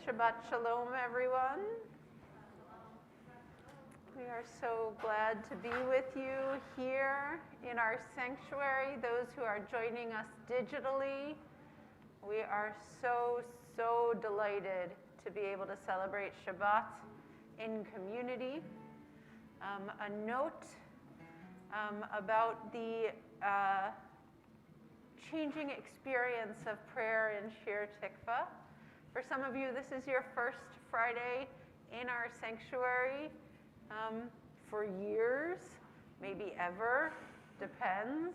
Shabbat Shalom, everyone. We are so glad to be with you here in our sanctuary. Those who are joining us digitally, we are so delighted to be able to celebrate Shabbat in community. A note about the changing experience of prayer in Shir Tikvah. For some of you, this is your first Friday in our sanctuary for years, maybe ever, depends.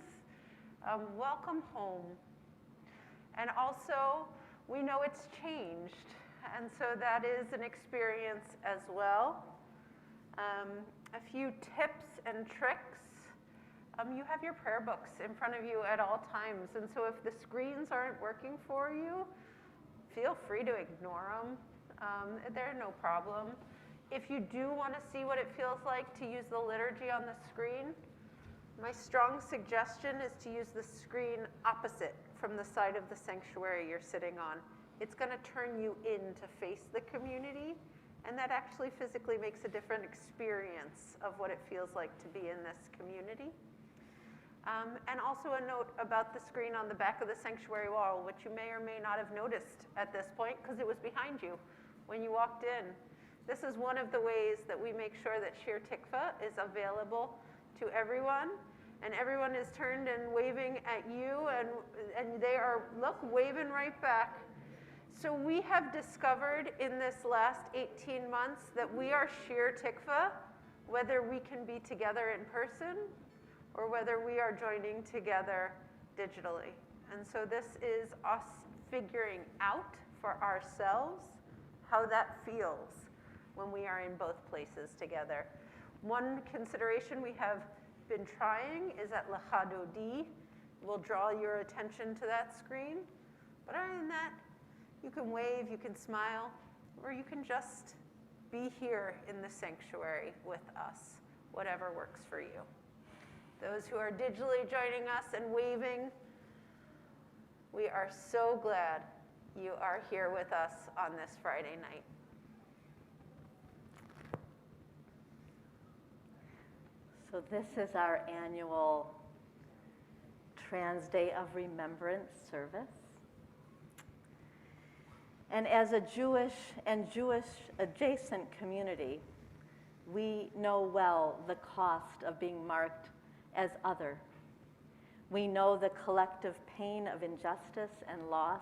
Welcome home. And also, we know it's changed, and so that is an experience as well. A few tips and tricks. You have your prayer books in front of you at all times, and so if the screens aren't working for you, feel free to ignore them. They're no problem. If you do want to see what it feels like to use the liturgy on the screen, my strong suggestion is to use the screen opposite from the side of the sanctuary you're sitting on. It's going to turn you in to face the community, and that actually physically makes a different experience of what it feels like to be in this community. And also a note about the screen on the back of the sanctuary wall, which you may or may not have noticed at this point because it was behind you when you walked in. This is one of the ways that we make sure that Shir Tikvah is available to everyone, and everyone is turned and waving at you, and they are, look, waving right back. So we have discovered in this last 18 months that we are Shir Tikvah, whether we can be together in person or whether we are joining together digitally. And so this is us figuring out for ourselves how that feels when we are in both places together. One consideration we have been trying is at L'Chadodi. We'll draw your attention to that screen. But other than that, you can wave, you can smile, or you can just be here in the sanctuary with us, whatever works for you. Those who are digitally joining us and waving, we are so glad you are here with us on this Friday night. So this is our annual Trans Day of Remembrance service. And as a Jewish and Jewish adjacent community, we know well the cost of being marked as other. We know the collective pain of injustice and loss,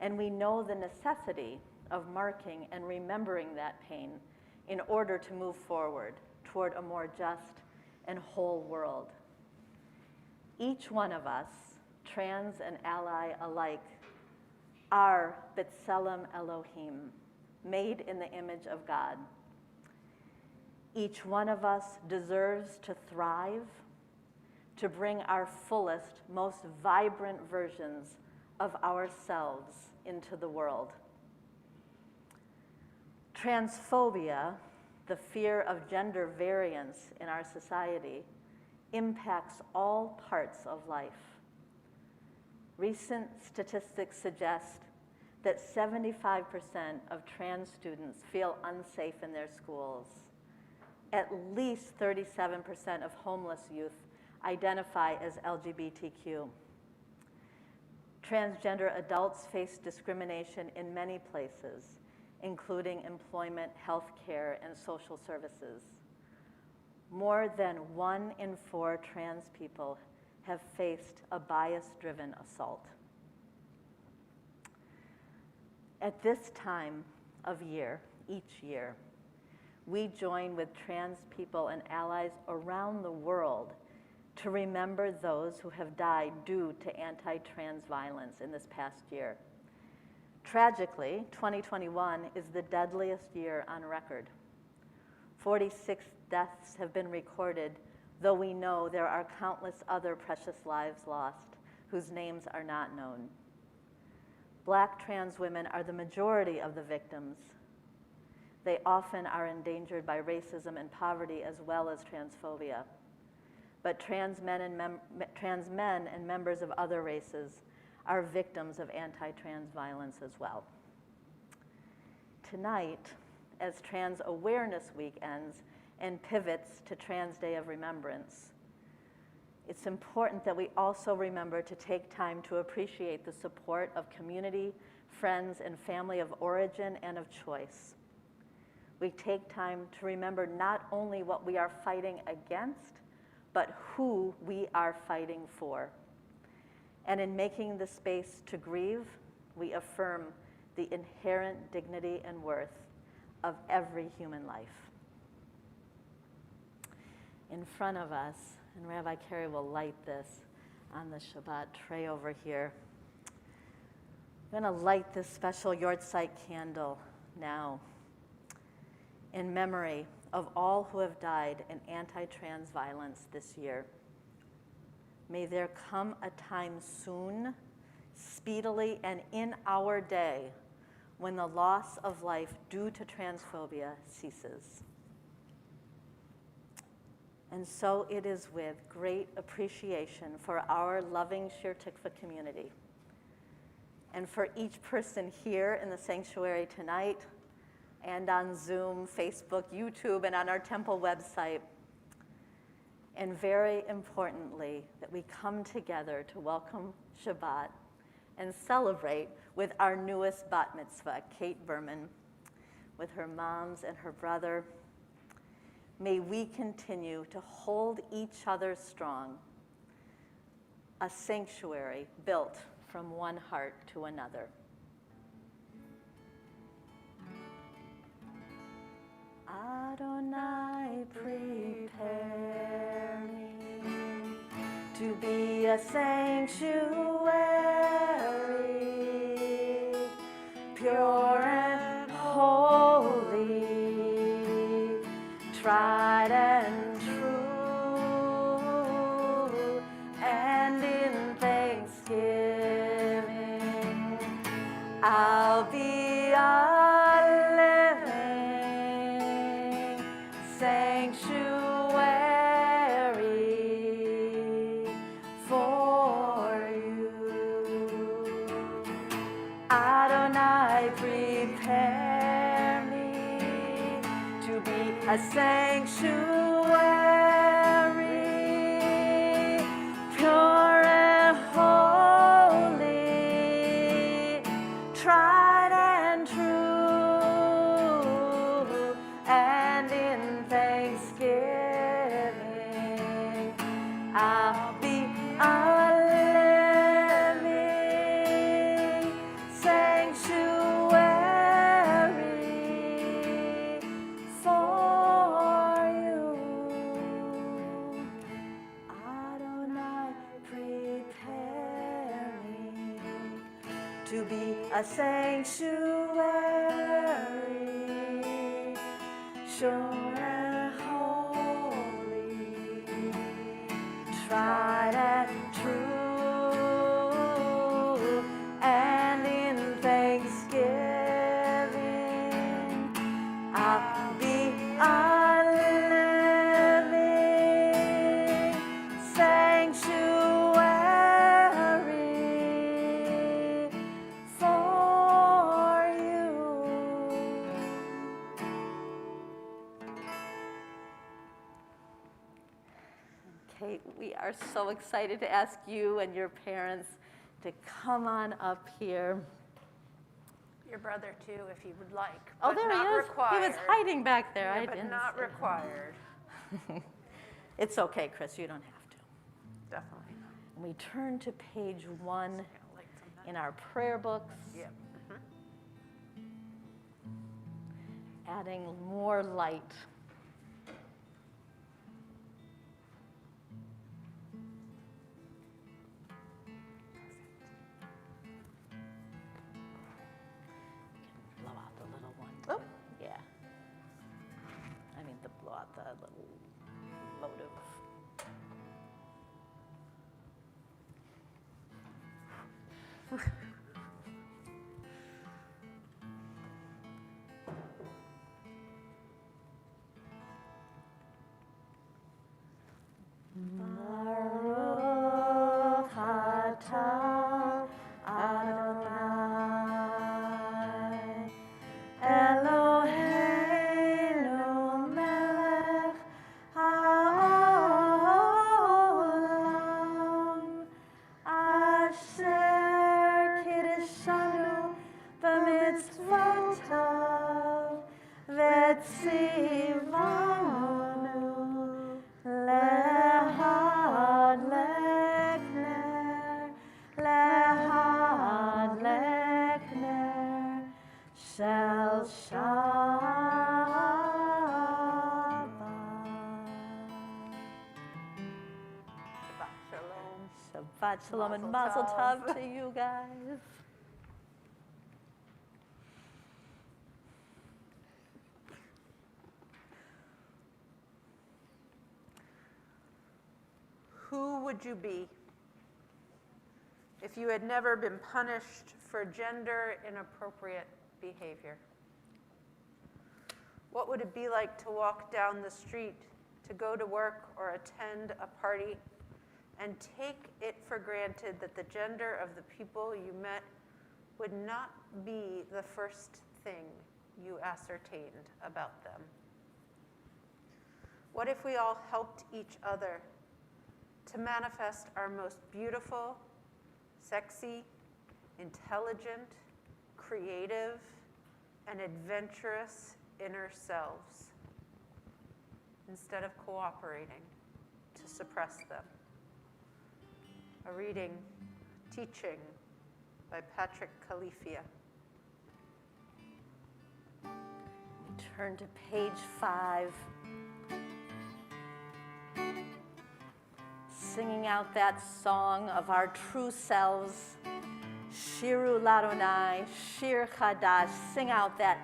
and we know the necessity of marking and remembering that pain in order to move forward toward a more just and whole world. Each one of us, trans and ally alike, are tzelem Elohim, made in the image of God. Each one of us deserves to thrive, to bring our fullest, most vibrant versions of ourselves into the world. Transphobia, the fear of gender variance in our society, impacts all parts of life. Recent statistics suggest that 75% of trans students feel unsafe in their schools. At least 37% of homeless youth identify as LGBTQ. Transgender adults face discrimination in many places, including employment, healthcare, and social services. More than 1 in 4 trans people have faced a bias-driven assault. At this time of year, each year, we join with trans people and allies around the world to remember those who have died due to anti-trans violence in this past year. Tragically, 2021 is the deadliest year on record. 46 deaths have been recorded, though we know there are countless other precious lives lost whose names are not known. Black trans women are the majority of the victims. They often are endangered by racism and poverty as well as transphobia. But trans men and members of other races are victims of anti-trans violence as well. tonight, as Trans Awareness Week ends and pivots to Trans Day of Remembrance, it's important that we also remember to take time to appreciate the support of community, friends, and family of origin and of choice. We take time to remember not only what we are fighting against, but who we are fighting for. And in making the space to grieve, we affirm the inherent dignity and worth of every human life. In front of us, and Rabbi Cari will light this on the Shabbat tray over here. I'm going to light this special Yortzeit candle now in memory of all who have died in anti-trans violence this year. May there come a time soon, speedily, and in our day when the loss of life due to transphobia ceases. And so it is with great appreciation for our loving Shir Tikvah community and for each person here in the sanctuary tonight and on Zoom, Facebook, YouTube, and on our temple website. And very importantly, that we come together to welcome Shabbat and celebrate with our newest bat mitzvah, Kate Berman, with her moms and her brother. May we continue to hold each other strong, a sanctuary built from one heart to another. Adonai, prepare me to be a sanctuary, pure and holy, tried and true, and in thanksgiving I'll be a living sanctuary for you. Adonai, prepare me to be a sanctuary, pure and holy, tried and true, and in thanksgiving I'll be a living sanctuary for you. Adonai, prepare me to be a sanctuary, sure and holy, tried and true, and in thanksgiving I'll be a living sanctuary for you. Kate, we are so excited to ask you and your parents to come on up here. Your brother too, if you would like. Oh, but there not he is. Required. He was hiding back there. Yeah, I but didn't not see him. required. It's okay, Chris. You don't have to. Definitely not. And we turn to page 1 Gonna light some of that. in our prayer books, Yep. adding more light. Blow out the little one. Oh. Yeah. I mean, blow out the little motive. Baruch atah Adonai Shabbat. Shabbat shalom. Shabbat shalom and Mazel mazel tov. tov to you guys. Who would you be if you had never been punished for gender inappropriate behavior? What would it be like to walk down the street, to go to work or attend a party, and take it for granted that the gender of the people you met would not be the first thing you ascertained about them? What if we all helped each other to manifest our most beautiful, sexy, intelligent, creative, and adventurous inner selves, instead of cooperating to suppress them? A reading, Teaching by Patrick Califia. Turn to page 5. Singing out that song of our true selves. Shiru Ladonai, Shir Chadash. Sing out that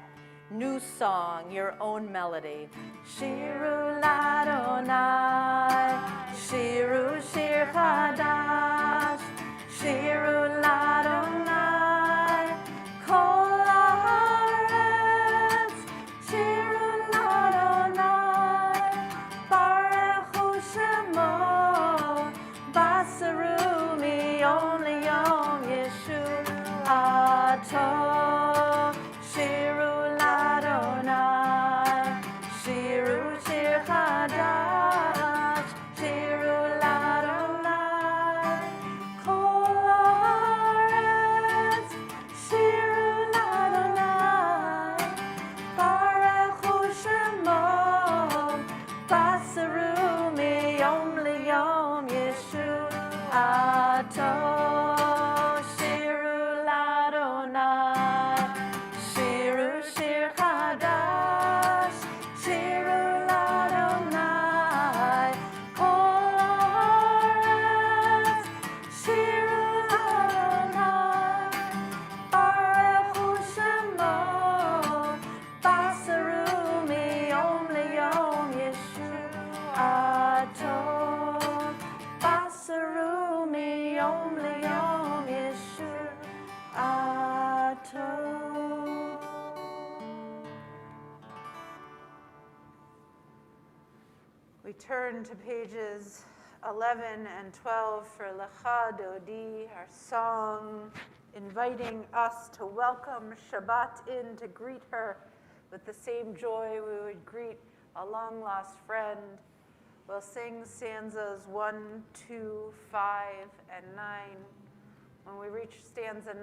new song, your own melody. Shiru Ladonai, Shiru Shir Chadash, Shiru Ladonai, Kol haaretz, Shiru Ladonai, Baruch Hu Shemo, Basaru Miyom Liyom Yeshuato, Shiru Ladonai, Shiru Shir Chadash, Shiru Ladonai, Kol haaretz, Shiru Ladonai, Baruch Hu Shemo, Basaru Miyom Liyom Yeshuato, Shiru Ladonai, Shiru Shir Chadash, Shiru Ladonai, Kol haaretz, Shiru Ladonai, Baruch Hu Shemo, Basaru Miyom Liyom Yeshuato, Basaru Miyom Liyom Yeshuato. We turn to pages 11 and 12 for Lecha Dodi, our song inviting us to welcome Shabbat in, to greet her with the same joy we would greet a long-lost friend. We'll sing stanzas 1, 2, 5, and 9. When we reach stanza 9,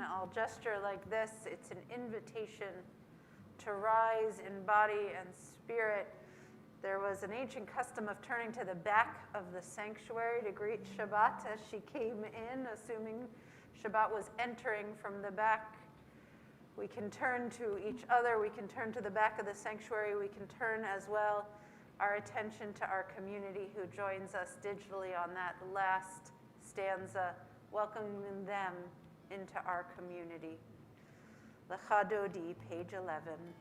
I'll gesture like this. It's an invitation to rise in body and spirit. There was an ancient custom of turning to the back of the sanctuary to greet Shabbat as she came in, assuming Shabbat was entering from the back. We can turn to each other. We can turn to the back of the sanctuary. We can turn as well our attention to our community who joins us digitally on that last stanza, welcoming them into our community. Lecha Dodi, page 11.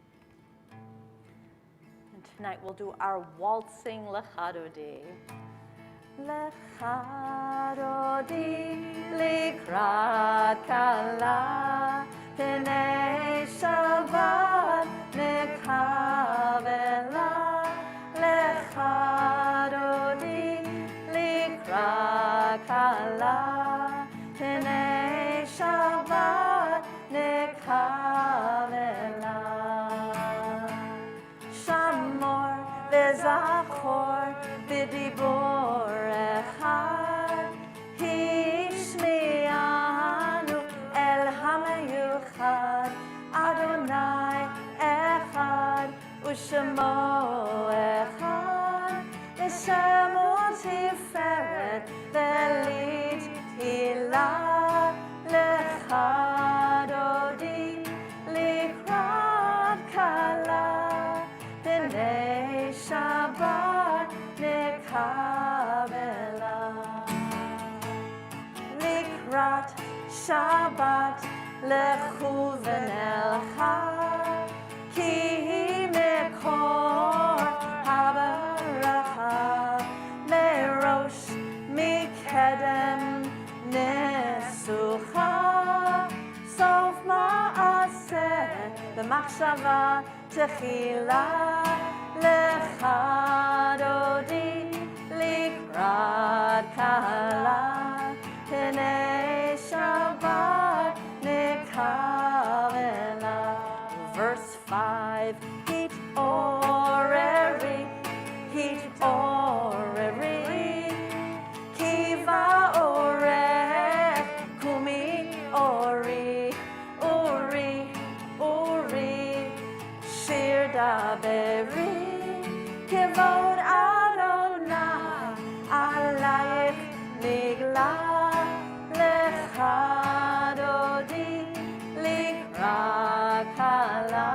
And tonight we'll do our waltzing Lecha Dodi. Lecha Dodi likrat kala, Pnei Shabbat nekavela. Lecha Dodi likrat kala, Pnei Shabbat nekavela. Shamor v'zachor b'dibor echad, Hishmi'anu el hamayuchad, Adonai echad u'shemo echad, v'shemo tiferet v'lit hilah. Lecha Dodi Shabbat lechu v'nelcha, ki mekor habaraka, merosh mikedem nesucha, sof ma'aseh b'machshava techila, lecha dodi likrat kala, Pnei Shabbat nekavela. Verse 5, hit oreri, kiva orech, kumi ori, shir daberi, kivod Adonai, alayich nigla. Dodi likra kala,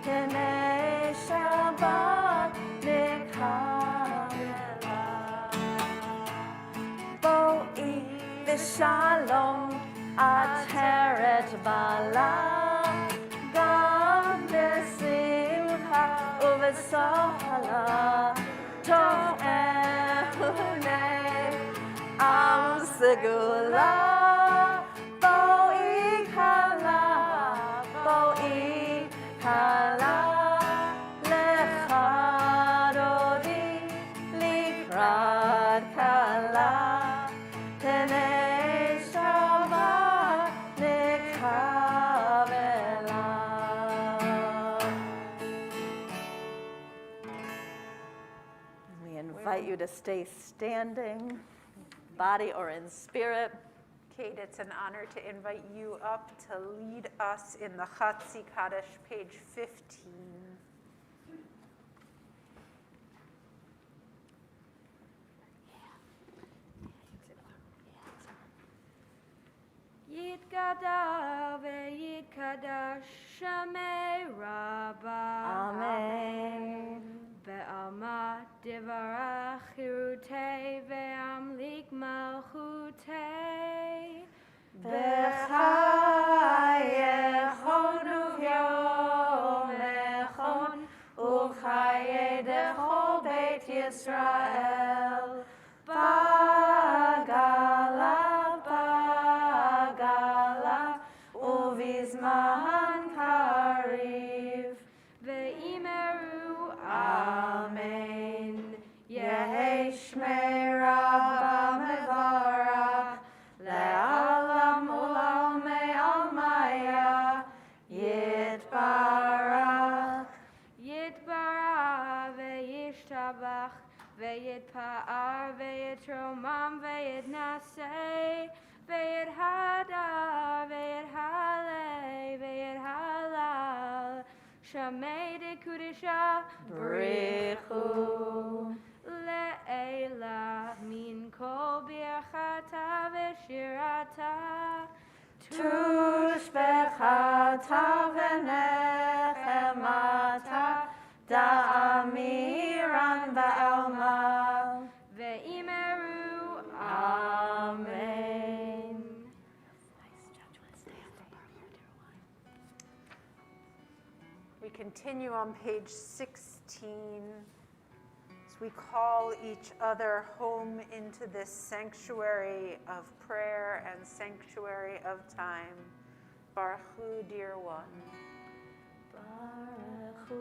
Pnei Shabbat nekavela. Bo'i v'shalom ateret bala, gam besimcha uvesohala, tov ehunei am segula. Invite you to stay standing, body or in spirit. Kate, it's an honor to invite you up to lead us in the Chatzi Kaddish, page 15. Yitkadash ve'yitkadash Shemei Rabbah. Amen. Ve'alma divarach chirutei ve'amlik malchutei. B'chayechon uvyomechon u'chayei dechol Beit Yisrael. Bagala uvizman kariv. Ve'imeru Amen. Yehi Shmei Rabbah mevarach le'alam u'la'olmei almaya yitbarach. Yitbarach ve'yishtabach ve'yitpa'ar ve'yitromam ve'yitnaseh ve'yithadar ve'yithalei ve'yithalal Shamei dekudisha Brichu. le'ela min kol birchata ve'shirata Tushbechata v'nechemata da'amiran ba'alma. ve'imeru Amen. We continue on page 16 as we call each other home into this sanctuary of prayer and sanctuary of time. Baruch Hu, dear one. Baruch Hu,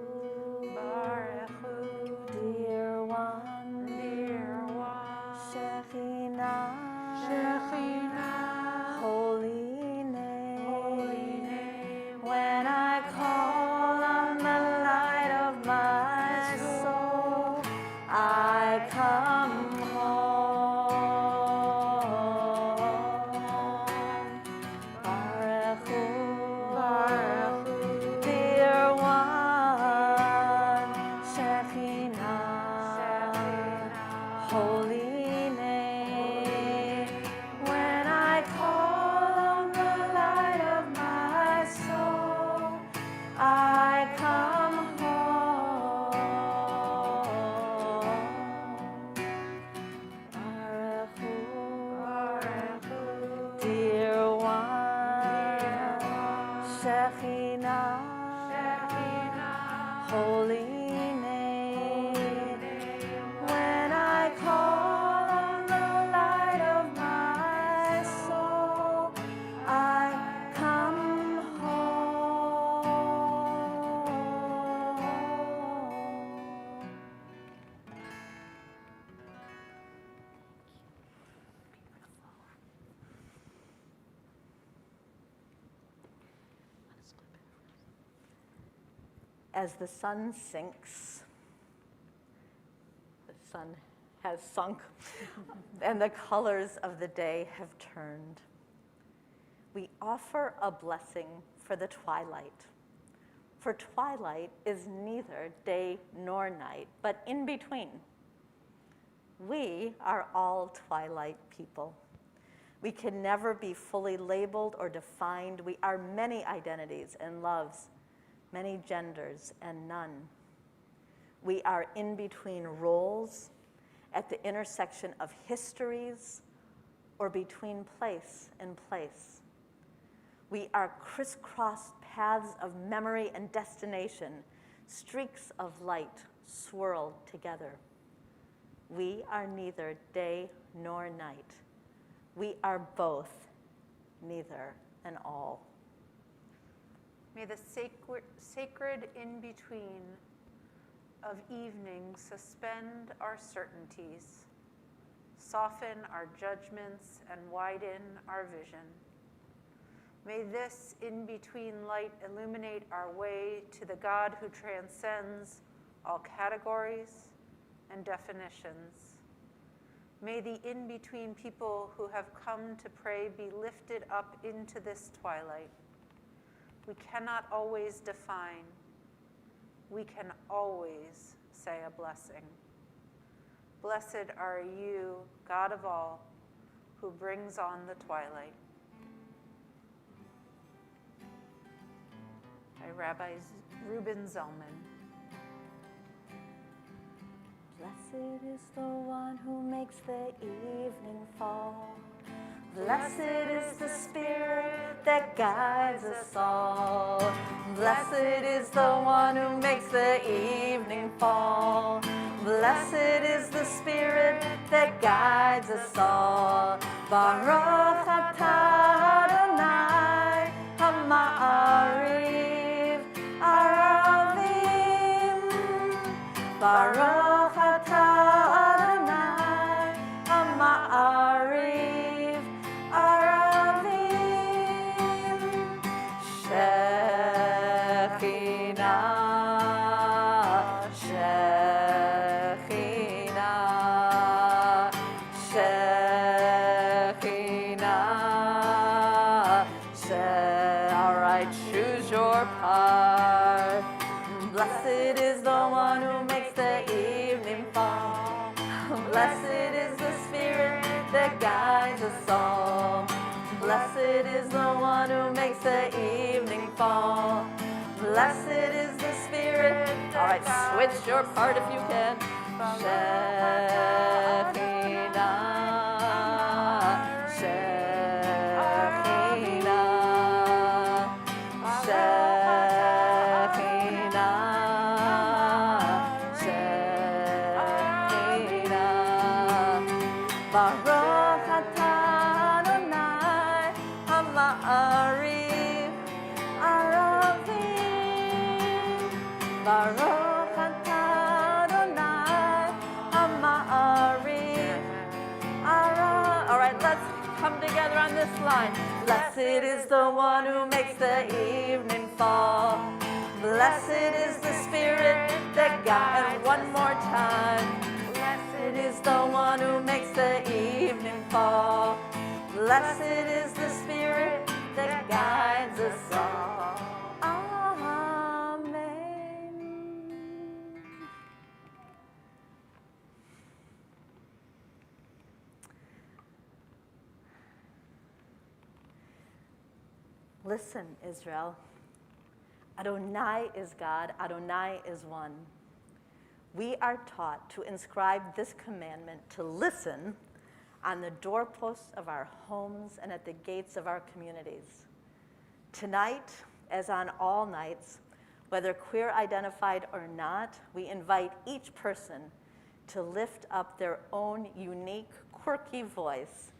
Baruch Hu, dear one, dear one. Shekhinah, Shekhinah, holy name, holy name. When I call on the light of my soul, I come home. Baruch Hu, dear one, Shekhinah. As the sun sinks, the sun has sunk, and the colors of the day have turned, we offer a blessing for the twilight. For twilight is neither day nor night, but in between. We are all twilight people. We can never be fully labeled or defined. We are many identities and loves, many genders and none. We are in between roles, at the intersection of histories, or between place and place. We are crisscrossed paths of memory and destination, streaks of light swirled together. We are neither day nor night. We are both, neither and all. May the sacred in-between of evening suspend our certainties, soften our judgments, and widen our vision. May this in-between light illuminate our way to the God who transcends all categories and definitions. May the in-between people who have come to pray be lifted up into this twilight. We cannot always define. We can always say a blessing. Blessed are you, God of all, who brings on the twilight. By Rabbi Reuben Zellman. Blessed is the one who makes the evening fall. Blessed is the Spirit that guides us all. Blessed is the one who makes the evening fall. Blessed is the Spirit that guides us all. Baruch atah Adonai Hama'ariv Aravim. Baruch atah Adonai Hama'ariv Aravim. Shekhinah, Shekhinah, Shekhinah. All right, choose your part. Blessed is the one who makes the evening fall. Blessed is the Spirit that guides us all. Blessed is the one who makes the evening fall. Blessed is the Spirit. All right, switch your part if you can. Shekhinah, Shekhinah, Shekhinah, Shekhinah. Baruch atah Adonai Hama'ariv Aravim. Baruch atah Adonai Hama'ariv Aravim. All right, let's come together on this line. Blessed is the one who makes the evening fall. Blessed is the Spirit that guides. One more time. Blessed is the one who makes the evening fall. Blessed is the Spirit that guides us all. Amen. Listen, Israel. Adonai is God. Adonai is one. We are taught to inscribe this commandment to listen on the doorposts of our homes and at the gates of our communities. Tonight, as on all nights, whether queer identified or not, we invite each person to lift up their own unique, quirky voice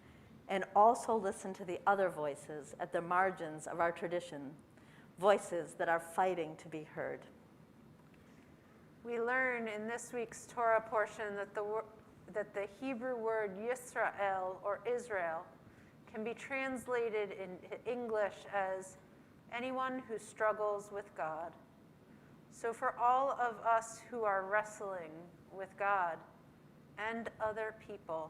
and also listen to the other voices at the margins of our tradition, voices that are fighting to be heard. We learn in this week's Torah portion that the Hebrew word Yisrael, or Israel, can be translated in English as anyone who struggles with God. So for all of us who are wrestling with God and other people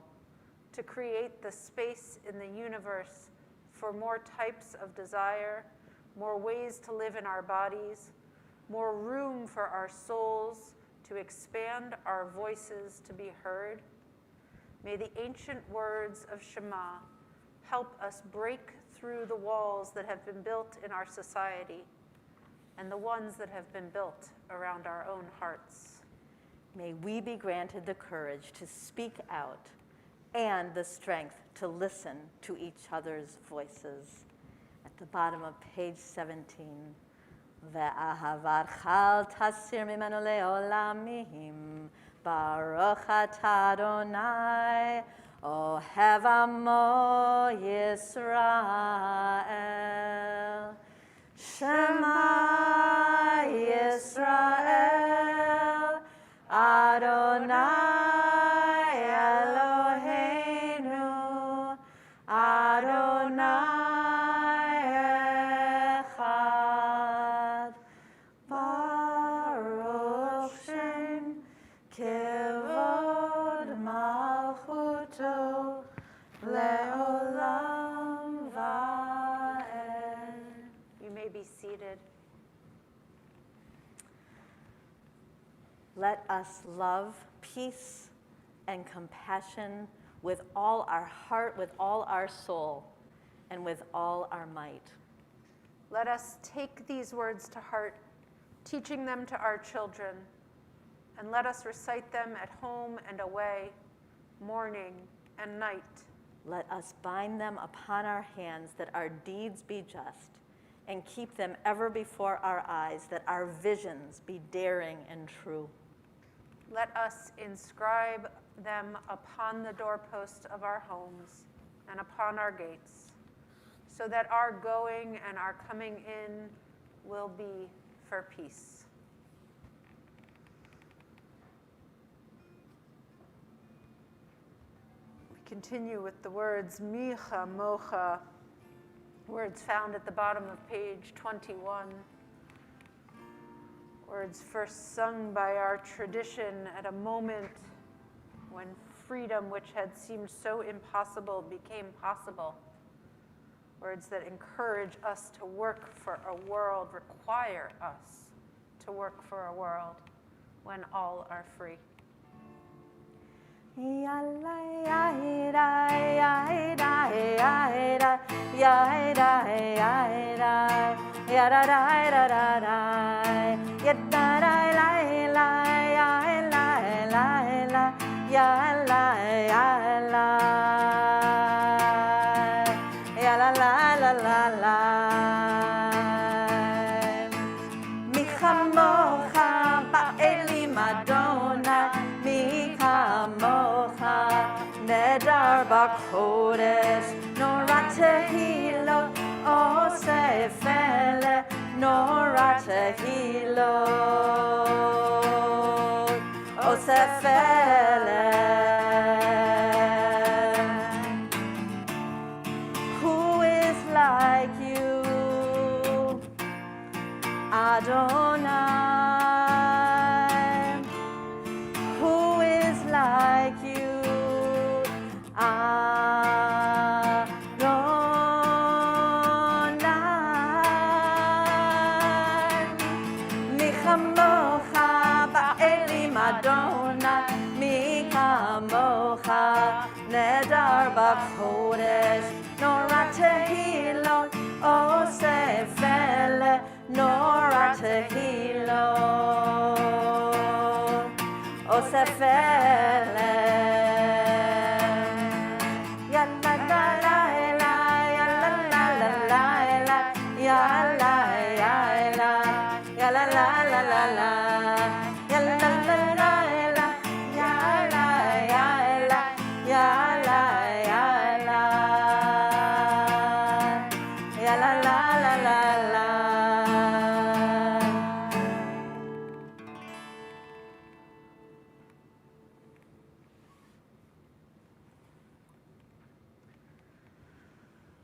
to create the space in the universe for more types of desire, more ways to live in our bodies, more room for our souls to expand our voices to be heard, may the ancient words of Shema help us break through the walls that have been built in our society and the ones that have been built around our own hearts. May we be granted the courage to speak out and the strength to listen to each other's voices. At the bottom of page 17. Ve'ahavatcha al tasir mimenu le'olamim, Baruch atah Adonai, Ohev amo Yisrael. Shema Yisrael, Adonai Eloheinu, Adonai Echad. Baruch Shem Kevod Malchuto Le'olam Va'ed. You may be seated. Let us love, peace, and compassion with all our heart, with all our soul, and with all our might. Let us take these words to heart, teaching them to our children, and let us recite them at home and away, morning and night. Let us bind them upon our hands that our deeds be just, and keep them ever before our eyes that our visions be daring and true. Let us inscribe them upon the doorposts of our homes and upon our gates, so that our going and our coming in will be for peace. We continue with the words Micha Mocha, words found at the bottom of page 21. Words first sung by our tradition at a moment when freedom, which had seemed so impossible, became possible. Words that encourage us to work for a world, require us to work for a world when all are free. Nedar b'kodesh, nora tehilo, osefele, nora tehilo, osefele. Who is like you, Adonai? Who is like you? Adonai, mi kamocha, nedar b'kodesh, nora tehilot, osefele, nora tehilot, osefele. Ya la la la la, ya la la la la la, ya la ya la, ya la la la la la.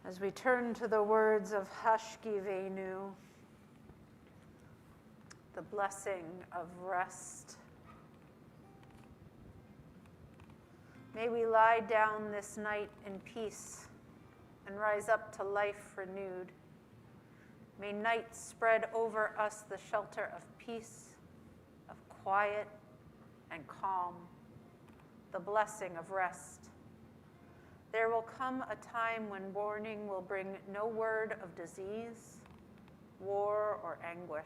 As we turn to the words of Hashkivenu, the blessing of rest. May we lie down this night in peace and rise up to life renewed. May night spread over us the shelter of peace, of quiet and calm, the blessing of rest. There will come a time when morning will bring no word of disease, war, or anguish.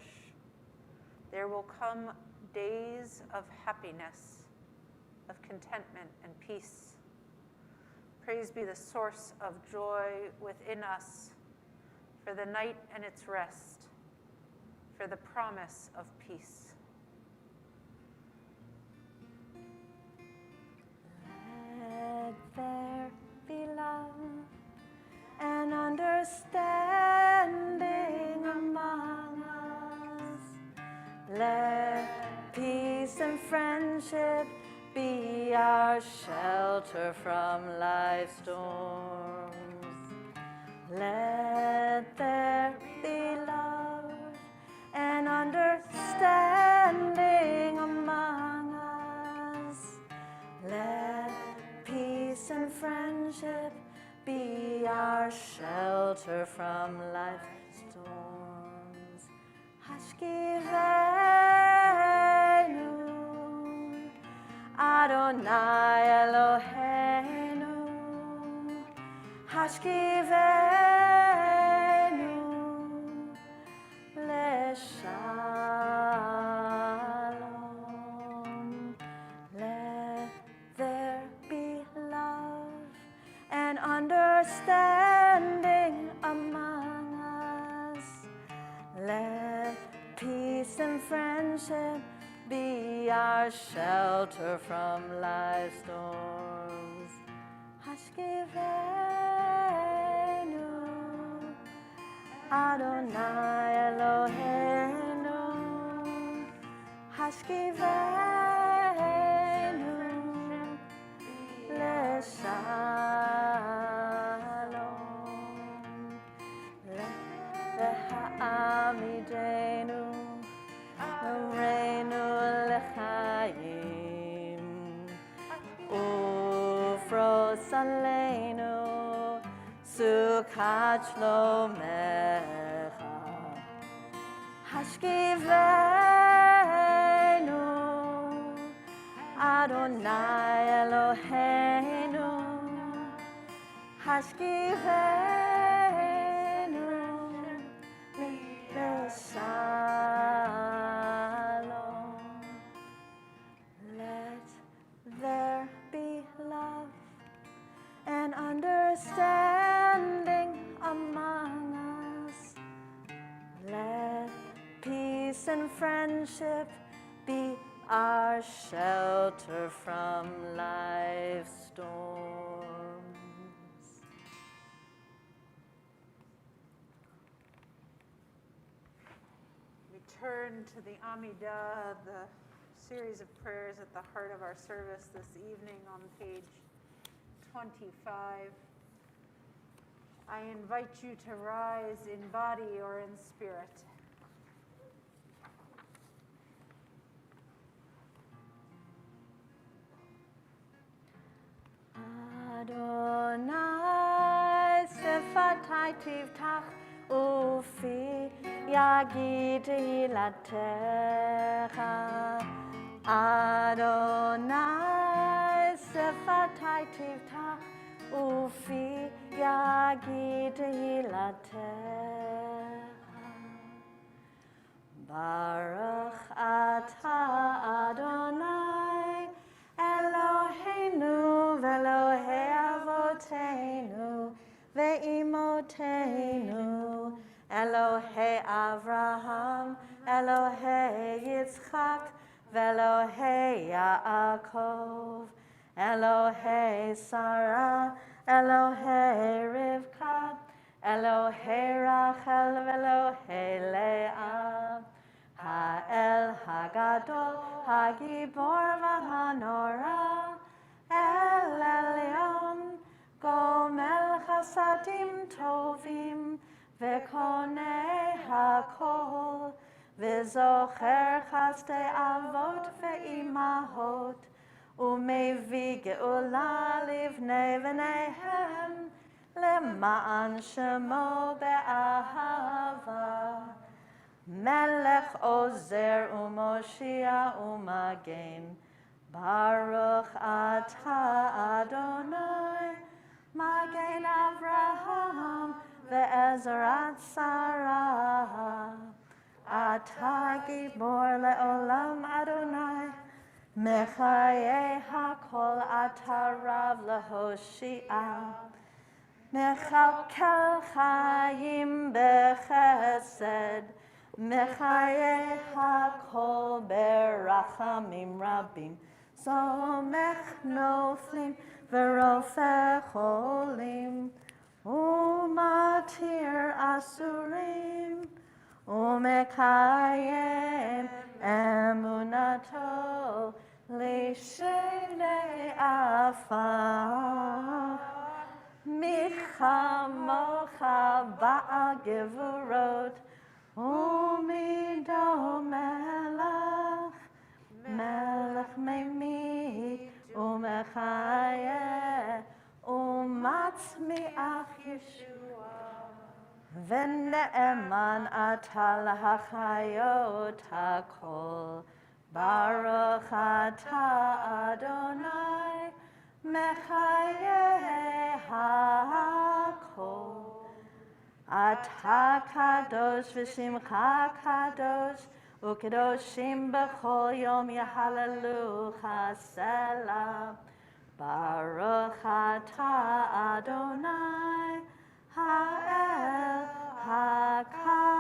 There will come days of happiness, of contentment and peace. Praise be the source of joy within us for the night and its rest, for the promise of peace. Let there be love and understanding among us. Let peace and friendship be our shelter from life's storms. Let there be love and understanding among us. Let peace and friendship be our shelter from life's storms. Hashkivenu, Adonai Eloheinu, Hashkivenu, Leshalom. Let there be love and understanding among us. Let peace and friendship be our shelter from life's storms. Hashkivenu, Adonai Eloheinu, Hashkivenu, Leshalom. Le'amidenu, Reinu L'chaim, Ufros Aleinu, Sukkot Shlomecha. Hashkivenu, Adonai Eloheinu, Hashkivenu, Shalom. Let there be love and understanding among us. Let peace and friendship be our shelter from life's storms. Turn to the Amidah, the series of prayers at the heart of our service this evening on page 25. I invite you to rise in body or in spirit. Adonai Sefatai Tivtach Ufi Yagid Hilatecha. Adonai Sefatai Tivtach Ufi Yagid Hilatecha. Baruch Atah Adonai Eloheinu ve'Elohei Avoteinu ve'Imotenu Elohei Avraham, Elohei Yitzchak, ve'Elohei Yaakov, Elohei Sarah, Elohei Rivka, Elohei Rachel, ve'Elohei Leah, Ha'el Hagadol, Hagibor v'Hanora, El Elyon, Gomel Chasadim Tovim, Vekonei hakol, וזוכר חסדי אבות ואימהות, ומביא גאולה לבני בניהם, למען שמו באהבה. מלך עוזר ומושיע ומגן, ברוך אתה אדוני, מגן אברהם ועזרת שרה. אתה גיבור לעולם אדוני, מחיי הכל אתה רב להושיע. מכלכל חיים בחסד, מחיי הכל ברחמים רבים. סומך נופלים ורופא חולים, ומתיר אסורים, ומקיים אמונתו לשני עפר. מי כמוך בעל גבורות, ומידו מלך, מלך ממית ומחיה, ומצמיח ישועה. ונאמן אתה להחיות הכל, ברוך אתה אדוני, מחיי הכל. אתה קדוש ושמך קדוש, וקדושים בכל יום יהללוך סלע. ברוך אתה אדוני, האל הקדוש.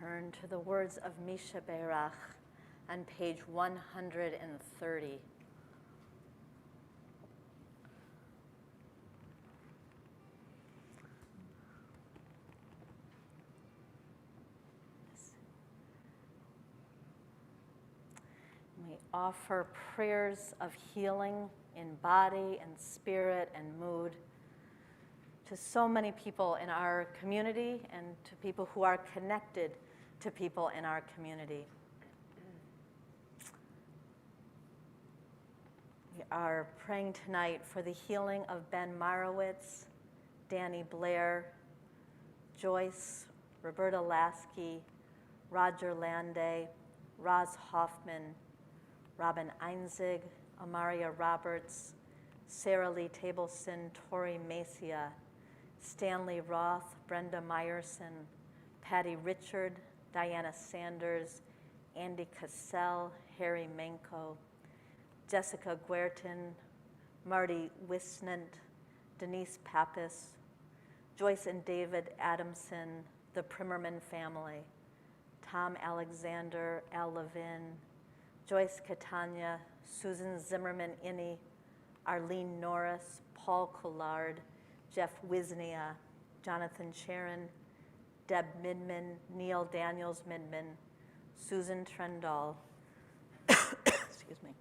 Turn to the words of Misha Berach on page 130. We offer prayers of healing in body and spirit and mood to so many people in our community and to people who are connected to people in our community. We are praying tonight for the healing of Ben Marowitz, Danny Blair, Joyce, Roberta Lasky, Roger Landay, Roz Hoffman, Robin Einzig, Amaria Roberts, Sarah Lee Tableson, Tori Macia, Stanley Roth, Brenda Meyerson, Patty Richard, Diana Sanders, Andy Cassell, Harry Menko, Jessica Guertin, Marty Wisnant, Denise Pappas, Joyce and David Adamson, the Primmerman family, Tom Alexander, Al Levin, Joyce Catania, Susan Zimmerman-Inney, Arlene Norris, Paul Collard, Jeff Wisnia, Jonathan Sharon, Deb Midman, Neil Daniels Midman, Susan Trendall, excuse me,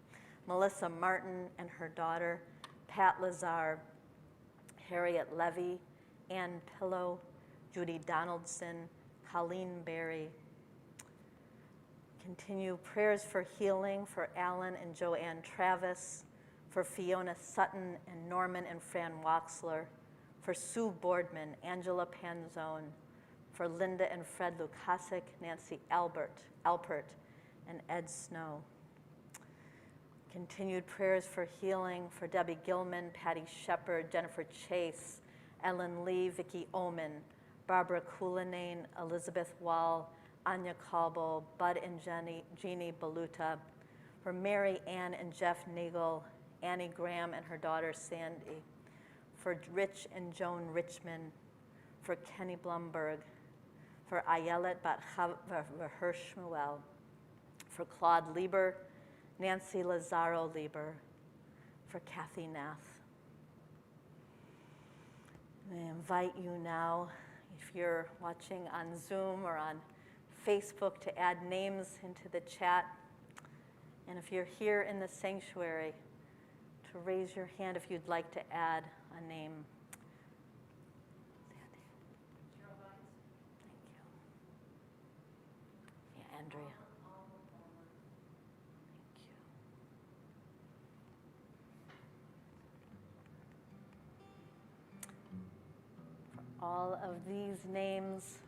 Melissa Martin and her daughter, Pat Lazar, Harriet Levy, Ann Pillow, Judy Donaldson, Colleen Berry. Continue prayers for healing for Alan and Joanne Travis, for Fiona Sutton and Norman and Fran Waxler, for Sue Boardman, Angela Panzone, for Linda and Fred Lukasik, Nancy Alpert, and Ed Snow. Continued prayers for healing for Debbie Gilman, Patty Shepard, Jennifer Chase, Ellen Lee, Vicki Oman, Barbara Coulinane, Elizabeth Wall, Anya Calbo, Bud and Jeannie Baluta, for Mary Ann and Jeff Nagel, Annie Graham and her daughter Sandy, for Rich and Joan Richmond, for Kenny Blumberg, for Ayelet Bat Hirschmuel, for Claude Lieber, Nancy Lazaro Lieber, for Kathy Nath. I invite you now, if you're watching on Zoom or on Facebook, to add names into the chat. And if you're here in the sanctuary, to raise your hand if you'd like to add a name. Thank you. Yeah, Andrea. All of these names,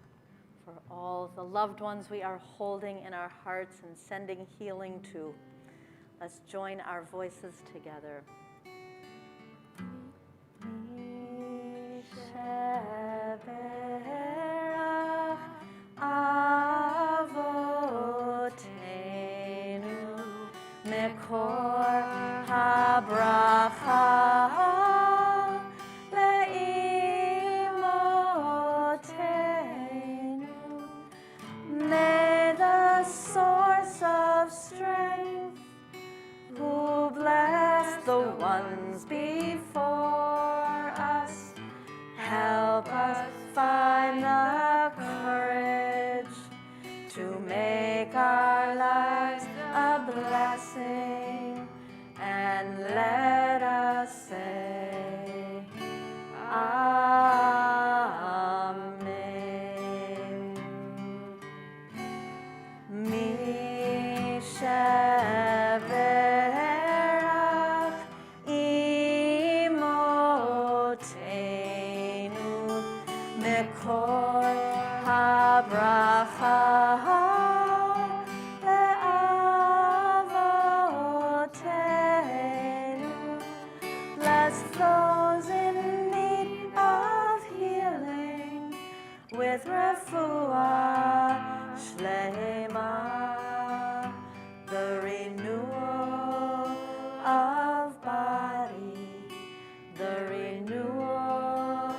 for all the loved ones we are holding in our hearts and sending healing to, let's join our voices together. Mekor habracha. May the source of strength, who blessed the ones before us, help us find the courage to make our lives a blessing, and let us say, Amen. Misheverach imotenu mekor habracha le'avotenu. Bless those in need of healing with refuah shlema, the renewal of body, the renewal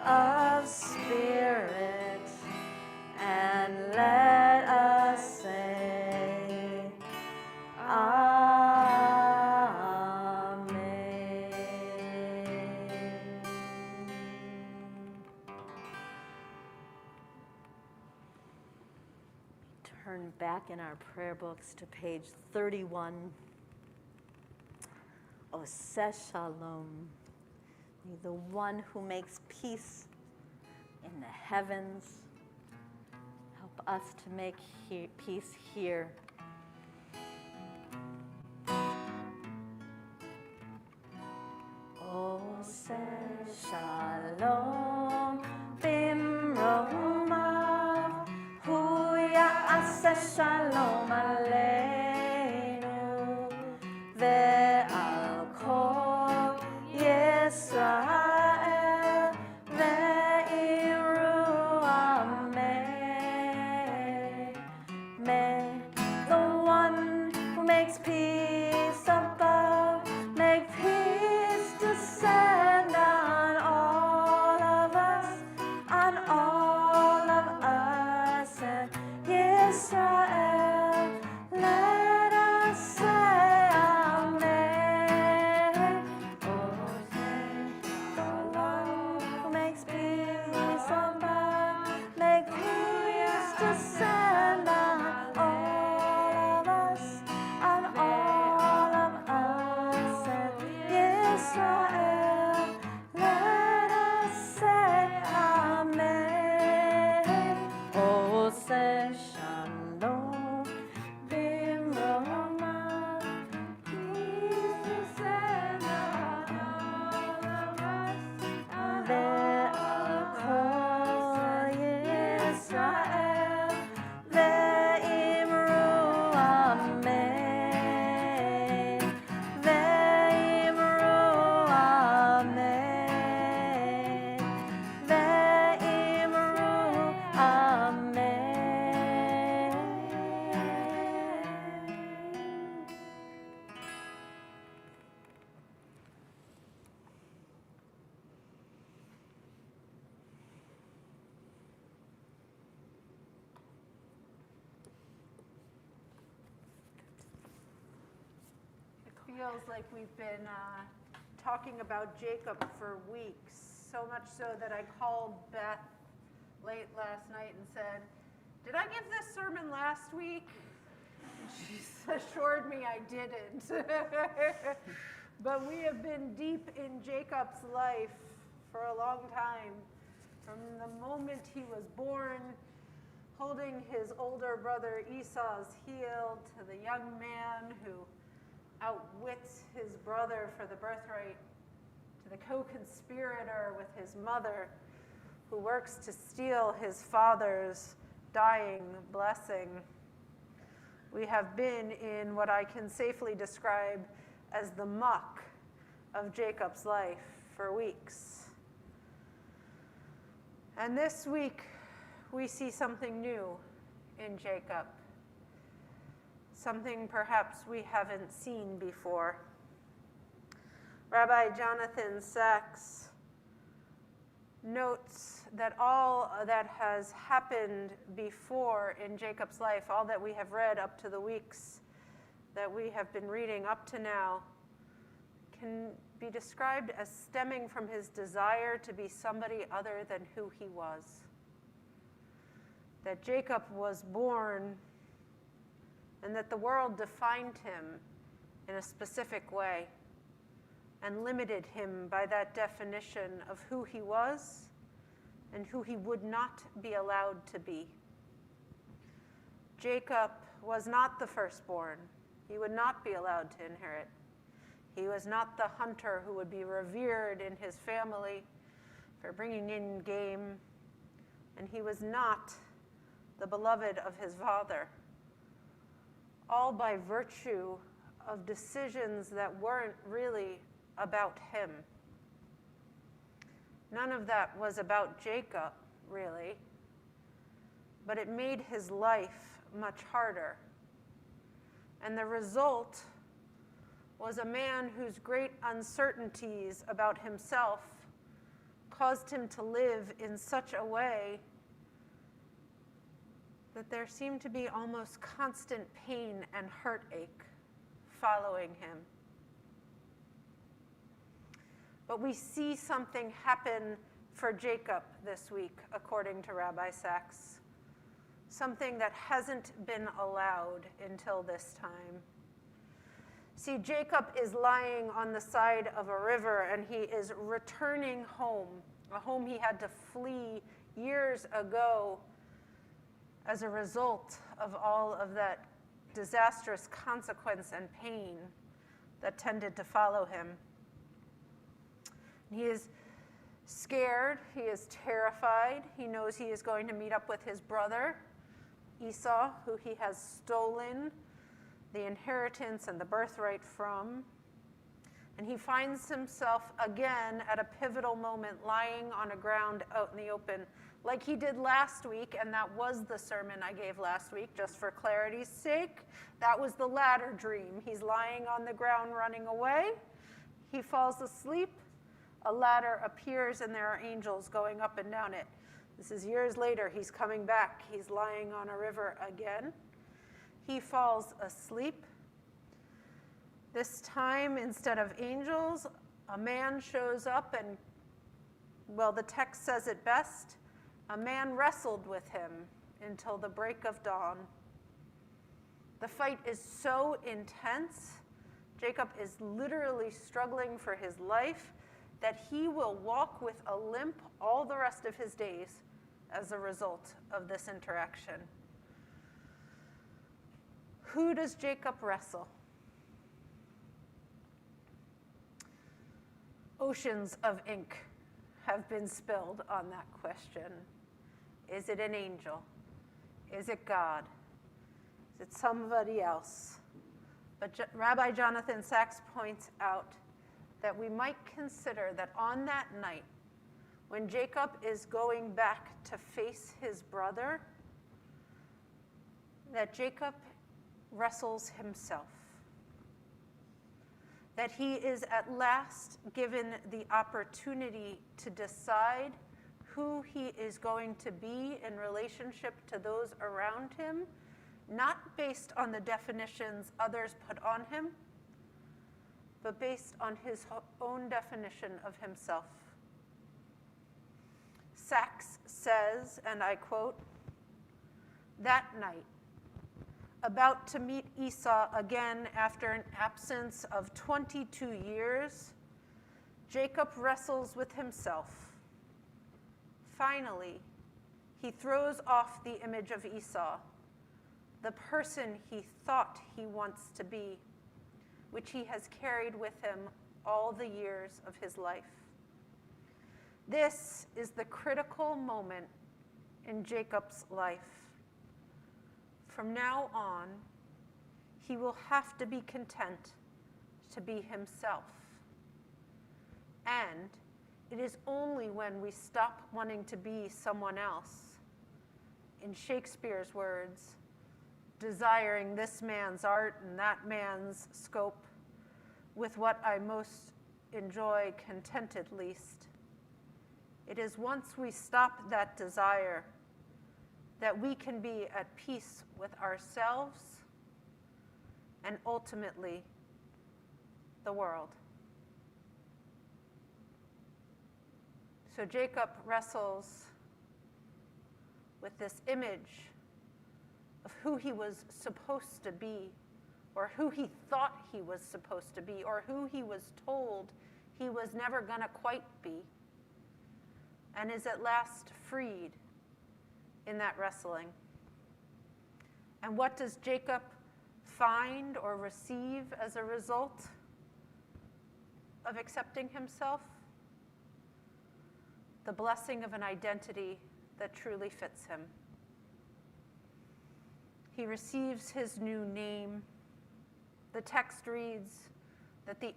of spirit, and let us say, Amen. Turn back in our prayer books to page 31. Oseh Shalom. May the one who makes peace in the heavens help us to make peace here. Oseh Shalom bimromav, hu ya'aseh shalom aleinu, ve'al kol Yisrael ve'iru amen. May the one who makes peace abide feels like we've been talking about Jacob for weeks, so much so that I called Beth late last night and said, "Did I give this sermon last week?" And she assured me I didn't. But we have been deep in Jacob's life for a long time. From the moment he was born, holding his older brother Esau's heel, to the young man who outwits his brother for the birthright, to the co-conspirator with his mother who works to steal his father's dying blessing. We have been in what I can safely describe as the muck of Jacob's life for weeks. And this week, we see something new in Jacob, something perhaps we haven't seen before. Rabbi Jonathan Sacks notes that all that has happened before in Jacob's life, all that we have read up to the weeks that we have been reading up to now, can be described as stemming from his desire to be somebody other than who he was. That Jacob was born and that the world defined him in a specific way and limited him by that definition of who he was and who he would not be allowed to be. Jacob was not the firstborn. He would not be allowed to inherit. He was not the hunter who would be revered in his family for bringing in game, and he was not the beloved of his father, all by virtue of decisions that weren't really about him. None of that was about Jacob, really, but it made his life much harder. And the result was a man whose great uncertainties about himself caused him to live in such a way that there seemed to be almost constant pain and heartache following him. But we see something happen for Jacob this week, according to Rabbi Sacks. Something that hasn't been allowed until this time. See, Jacob is lying on the side of a river, and he is returning home, a home he had to flee years ago as a result of all of that disastrous consequence and pain that tended to follow him. He is scared, he is terrified, he knows he is going to meet up with his brother, Esau, who he has stolen the inheritance and the birthright from. And he finds himself again at a pivotal moment lying on a ground out in the open, like he did last week, and that was the sermon I gave last week, just for clarity's sake. That was the ladder dream. He's lying on the ground running away. He falls asleep. A ladder appears, and there are angels going up and down it. This is years later. He's coming back. He's lying on a river again. He falls asleep. This time, instead of angels, a man shows up, and, well, the text says it best. A man wrestled with him until the break of dawn. The fight is so intense, Jacob is literally struggling for his life, that he will walk with a limp all the rest of his days as a result of this interaction. Who does Jacob wrestle? Oceans of ink have been spilled on that question. Is it an angel? Is it God? Is it somebody else? But Rabbi Jonathan Sacks points out that we might consider that on that night, when Jacob is going back to face his brother, that Jacob wrestles himself. That he is at last given the opportunity to decide who he is going to be in relationship to those around him, not based on the definitions others put on him, but based on his own definition of himself. Sachs says, and I quote, "That night, about to meet Esau again after an absence of 22 years, Jacob wrestles with himself. Finally, he throws off the image of Esau, the person he thought he wants to be, which he has carried with him all the years of his life. This is the critical moment in Jacob's life. From now on, he will have to be content to be himself. And it is only when we stop wanting to be someone else, in Shakespeare's words, desiring this man's art and that man's scope, with what I most enjoy contented least. It is once we stop that desire that we can be at peace with ourselves and ultimately the world." So Jacob wrestles with this image of who he was supposed to be, or who he thought he was supposed to be, or who he was told he was never going to quite be, and is at last freed in that wrestling. And what does Jacob find or receive as a result of accepting himself? The blessing of an identity that truly fits him. He receives his new name. The text reads that the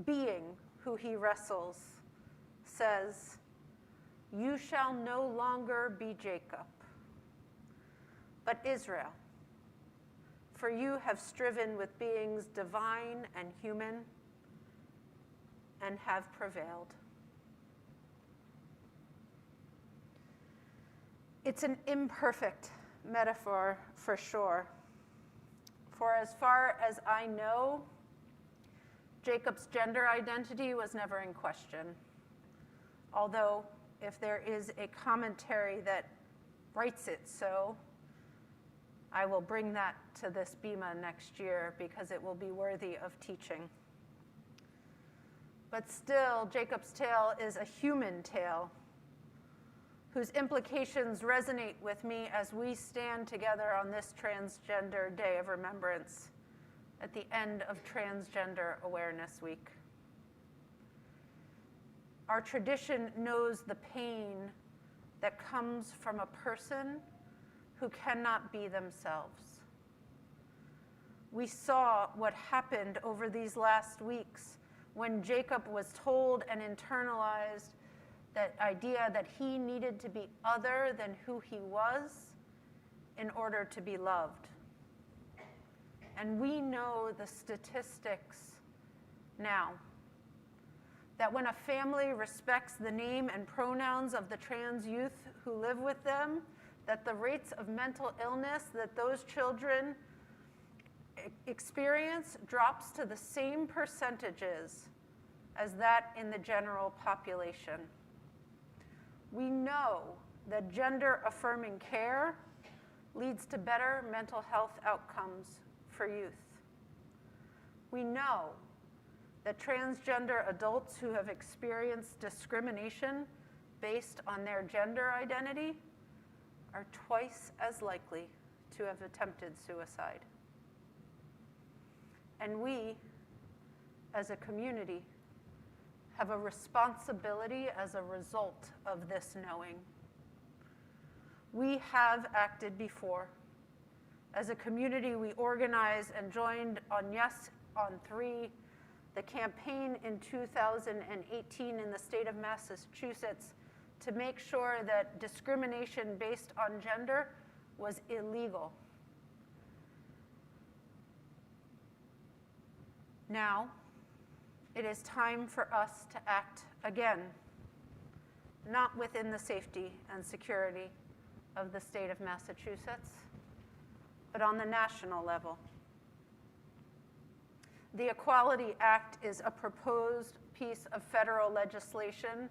being who he wrestles says, "You shall no longer be Jacob, but Israel, for you have striven with beings divine and human and have prevailed." It's an imperfect metaphor for sure. For as far as I know, Jacob's gender identity was never in question. Although, if there is a commentary that writes it so, I will bring that to this Bima next year because it will be worthy of teaching. But still, Jacob's tale is a human tale whose implications resonate with me as we stand together on this Transgender Day of Remembrance at the end of Transgender Awareness Week. Our tradition knows the pain that comes from a person who cannot be themselves. We saw what happened over these last weeks when Jacob was told and internalized that idea that he needed to be other than who he was in order to be loved. And we know the statistics now, that when a family respects the name and pronouns of the trans youth who live with them, that the rates of mental illness that those children experience drops to the same percentages as that in the general population. We know that gender-affirming care leads to better mental health outcomes for youth. We know that transgender adults who have experienced discrimination based on their gender identity are twice as likely to have attempted suicide. And we, as a community, have a responsibility as a result of this knowing. We have acted before. As a community, we organized and joined on Yes on 3, the campaign in 2018 in the state of Massachusetts to make sure that discrimination based on gender was illegal. Now, it is time for us to act again, not within the safety and security of the state of Massachusetts, but on the national level. The Equality Act is a proposed piece of federal legislation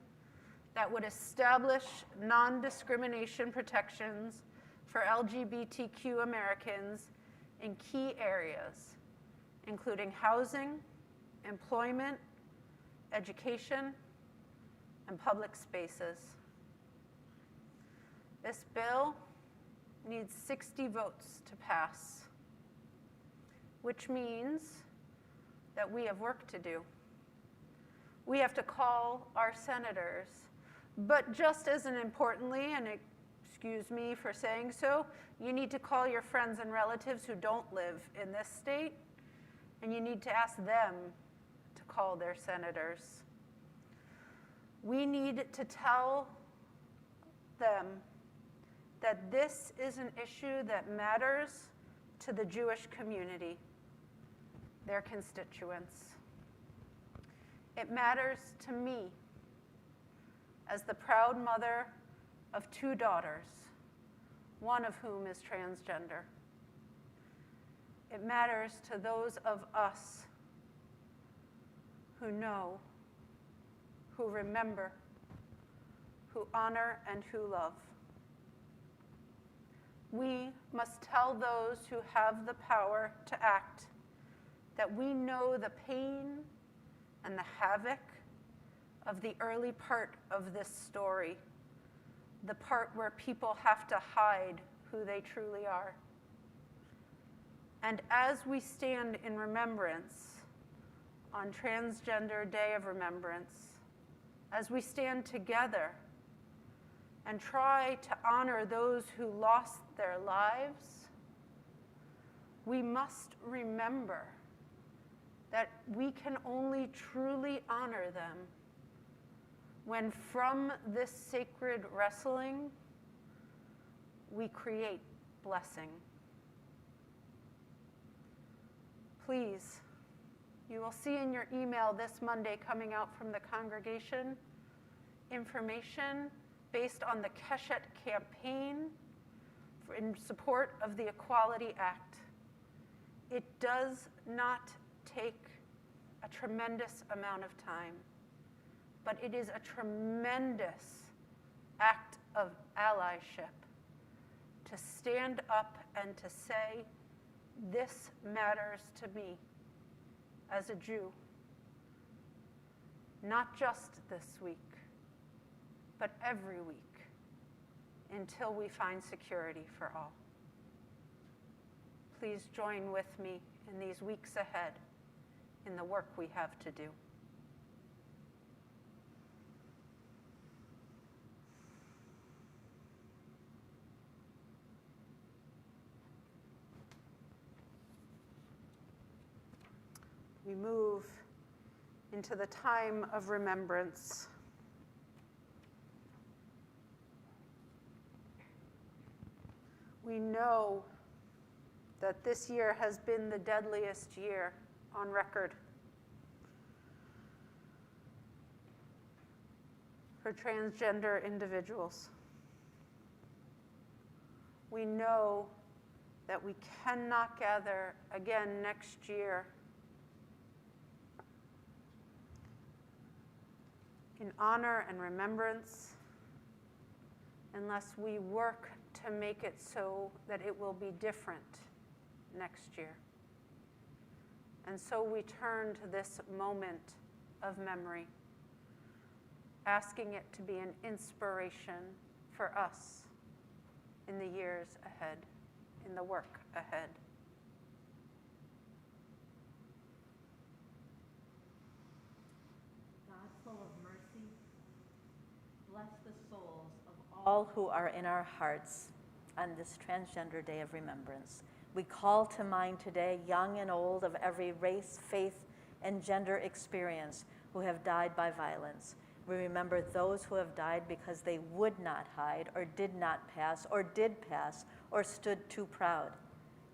that would establish non-discrimination protections for LGBTQ Americans in key areas, including housing, employment, education, and public spaces. This bill needs 60 votes to pass, which means that we have work to do. We have to call our senators, but just as importantly, and excuse me for saying so, you need to call your friends and relatives who don't live in this state, and you need to ask them to call their senators. We need to tell them that this is an issue that matters to the Jewish community, their constituents. It matters to me as the proud mother of 2 daughters, one of whom is transgender. It matters to those of us who know, who remember, who honor, and who love. We must tell those who have the power to act that we know the pain and the havoc of the early part of this story, the part where people have to hide who they truly are. And as we stand in remembrance on Transgender Day of Remembrance, as we stand together and try to honor those who lost their lives, we must remember that we can only truly honor them when from this sacred wrestling, we create blessing. Please, you will see in your email this Monday coming out from the congregation information based on the Keshet campaign in support of the Equality Act. It does not take a tremendous amount of time, but it is a tremendous act of allyship to stand up and to say, this matters to me as a Jew, not just this week, but every week until we find security for all. Please join with me in these weeks ahead in the work we have to do. We move into the time of remembrance. We know that this year has been the deadliest year on record for transgender individuals. We know that we cannot gather again next year in honor and remembrance unless we work to make it so that it will be different next year. And so we turn to this moment of memory, asking it to be an inspiration for us in the years ahead, in the work ahead. God, full of mercy, bless the souls of all who are in our hearts on this Transgender Day of Remembrance. We call to mind today young and old of every race, faith, and gender experience who have died by violence. We remember those who have died because they would not hide or did not pass or did pass or stood too proud.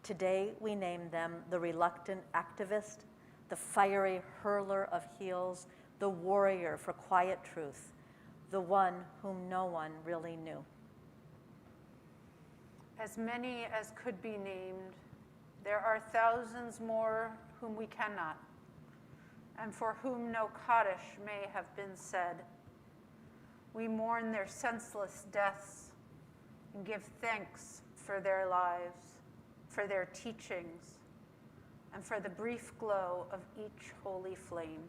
Today we name them the reluctant activist, the fiery hurler of heels, the warrior for quiet truth, the one whom no one really knew. As many as could be named, there are thousands more whom we cannot. and for whom no Kaddish may have been said. We mourn their senseless deaths and give thanks for their lives, for their teachings, and for the brief glow of each holy flame.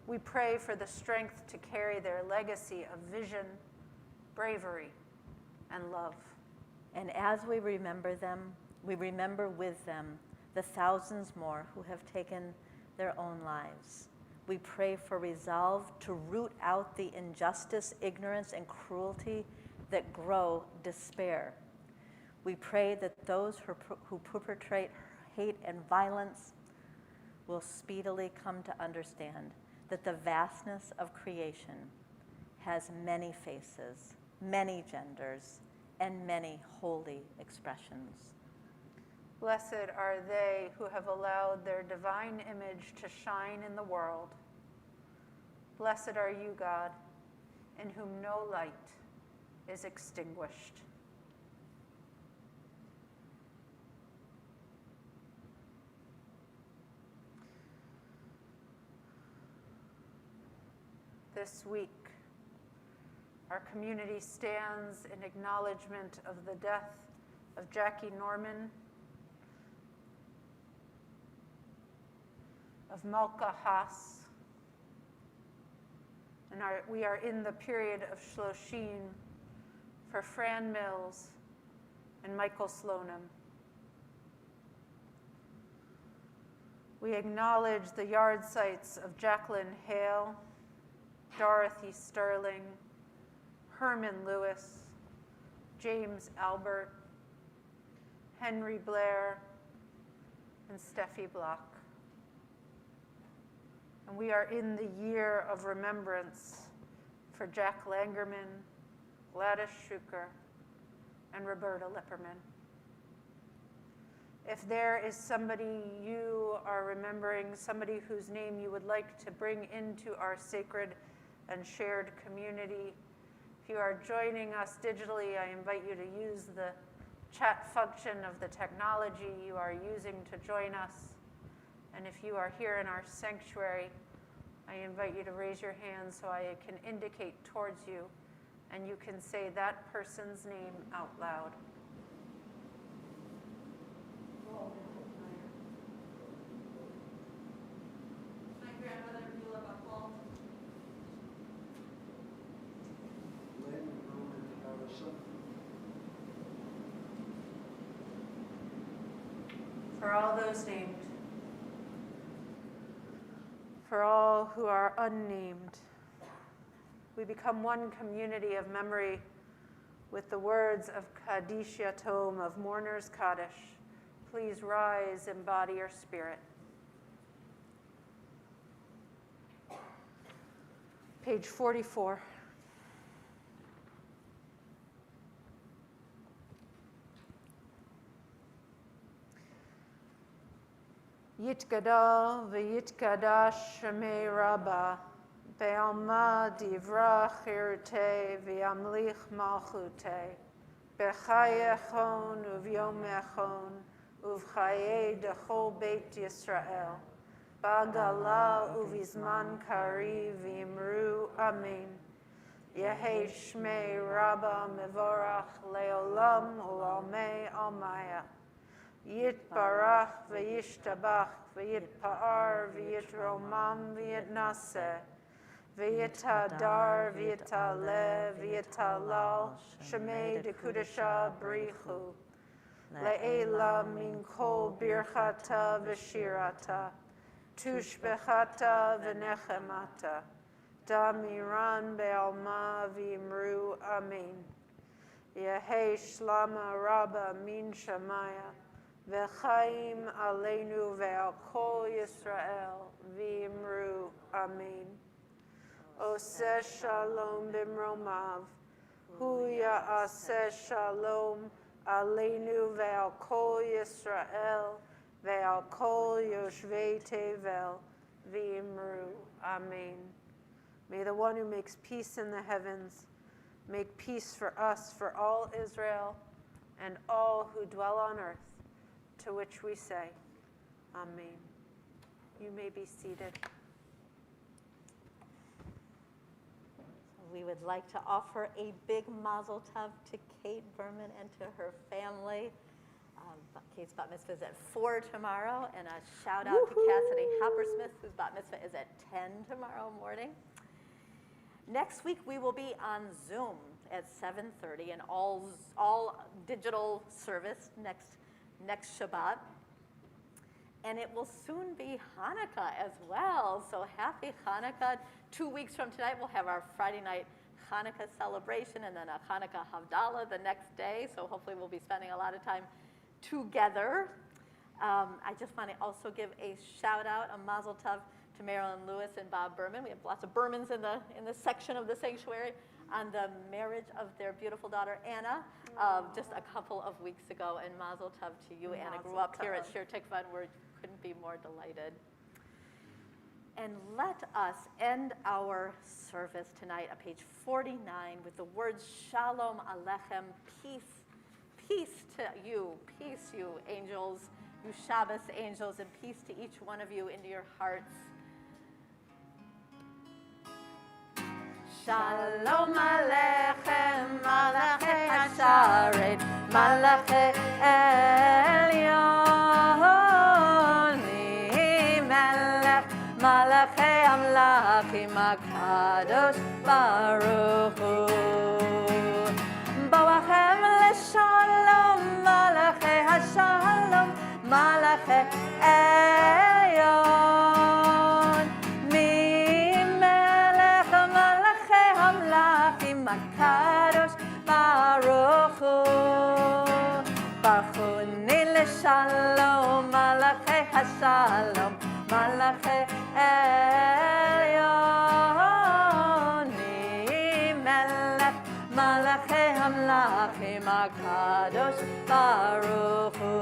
We pray for the strength to carry their legacy of vision, bravery, and love. And as we remember them, we remember with them the thousands more who have taken their own lives. We pray for resolve to root out the injustice, ignorance, and cruelty that grow despair. We pray that those who perpetrate hate and violence will speedily come to understand that the vastness of creation has many faces, many genders, and many holy expressions. Blessed are they who have allowed their divine image to shine in the world. Blessed are you, God, in whom no light is extinguished. This week, our community stands in acknowledgement of the death of Jackie Norman, of Malka Haas, and we are in the period of Shloshim for Fran Mills and Michael Slonim. We acknowledge the yard sites of Jacqueline Hale, Dorothy Sterling, Herman Lewis, James Albert, Henry Blair, and Steffi Block. And we are in the year of remembrance for Jack Langerman, Gladys Schuker, and Roberta Lipperman. If there is somebody you are remembering, somebody whose name you would like to bring into our sacred and shared community, if you are joining us digitally, I invite you to use the chat function of the technology you are using to join us. And if you are here in our sanctuary, I invite you to raise your hand so I can indicate towards you, and you can say that person's name out loud. My grandmother, Beulah Buckle. For all those named. For all who are unnamed. We become one community of memory with the words of Kaddish Yatom, of Mourners Kaddish. Please rise, embody your spirit. Page 44. Yitgadal v'yitkadash shemei Rabbah, be'alma divra chirte v'yamlich malchute, b'chayechon uv'yomechon, uv'chaye dechol beit Yisrael, ba'gala uv'izman kari v'imru amen. Yehi shmei Rabbah mevorach leolam u'almei almaya. Yitbarach v'yishtabach v'yitpa'ar v'yitromam v'yitnaseh v'yitadar v'yitaleh v'yitalal shemei dekudesha brichu le'ela min kol birchata v'shirata tushbechata v'nechemata damiran be'alma v'imru amen. Yehi shlama Rabbah min shamaya V'chaim aleinu ve'al kol Yisrael v'imru amen. Oseh shalom b'mromav, hu ya'aseh shalom aleinu ve'al kol Yisrael ve'al kol yoshvei tevel v'imru amen. May the one who makes peace in the heavens make peace for us, for all Israel, and all who dwell on earth, to which we say, Amen. You may be seated. We would like to offer a big mazel tov to Kate Berman and to her family. Kate's bat mitzvah is at 4 tomorrow, and a shout out to Cassidy Hoppersmith, whose bat mitzvah is at 10 tomorrow morning. Next week we will be on Zoom at 7:30, an all digital service next Shabbat. And it will soon be Hanukkah as well. So happy Hanukkah. 2 weeks from tonight, we'll have our Friday night Hanukkah celebration and then a Hanukkah Havdalah the next day. So hopefully we'll be spending a lot of time together. I just want to also give a shout out, a mazel tov to Marilyn Lewis and Bob Berman. We have lots of Bermans in the section of the sanctuary on the marriage of their beautiful daughter Anna just a couple of weeks ago. And mazel tov to you. Anna grew up here at Shir Tikvah, and we couldn't be more delighted. And let us end our service tonight at page 49 with the words Shalom Aleichem, peace. Peace to you, peace, you angels, you Shabbos angels, and peace to each one of you into your hearts. Shalom Aleichem, Malachei Hasharet, Malachei Elyonim, Melech, Malachei Amlachim, HaKadosh Baruch Hu. Boachem Leshalom, Malachei Hashalom, Malachei Elyon, Mimelech Malachei Hamlachim, HaKadosh Baruch Hu. Baruch Hu Leshalom, Malachei Hashalom, Malachei Elyon, Mimelech Malachei Hamlachim, HaKadosh Baruch Hu.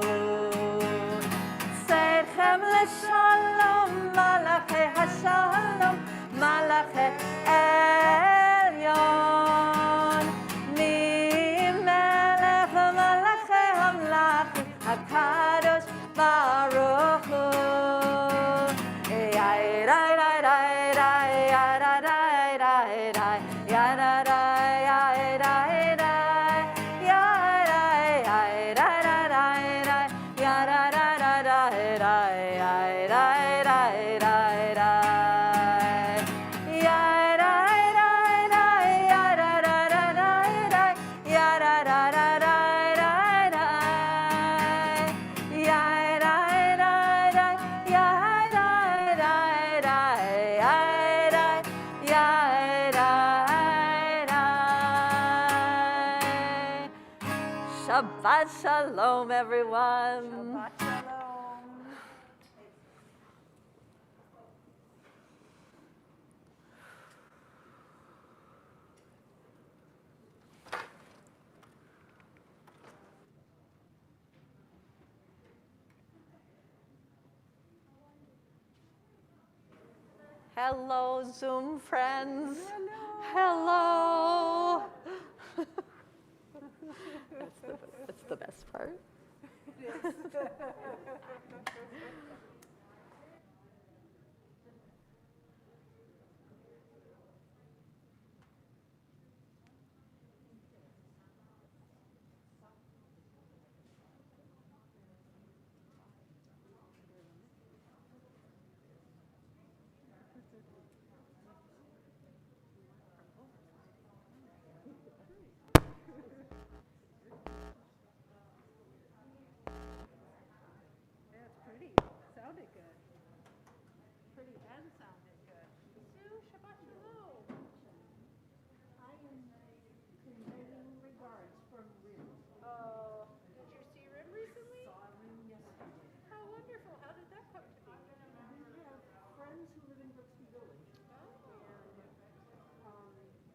Seichem Leshalom, Malachei Hashalom, Malachei Elyon, Mimelech Malachei Hamlachim, HaKadosh Baruch Hu. Shabbat Shalom, everyone. Shabbat Shalom. Hello, Zoom friends. Hello. That's the best part.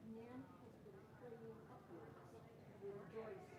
Nan has been praying upwards with Joyce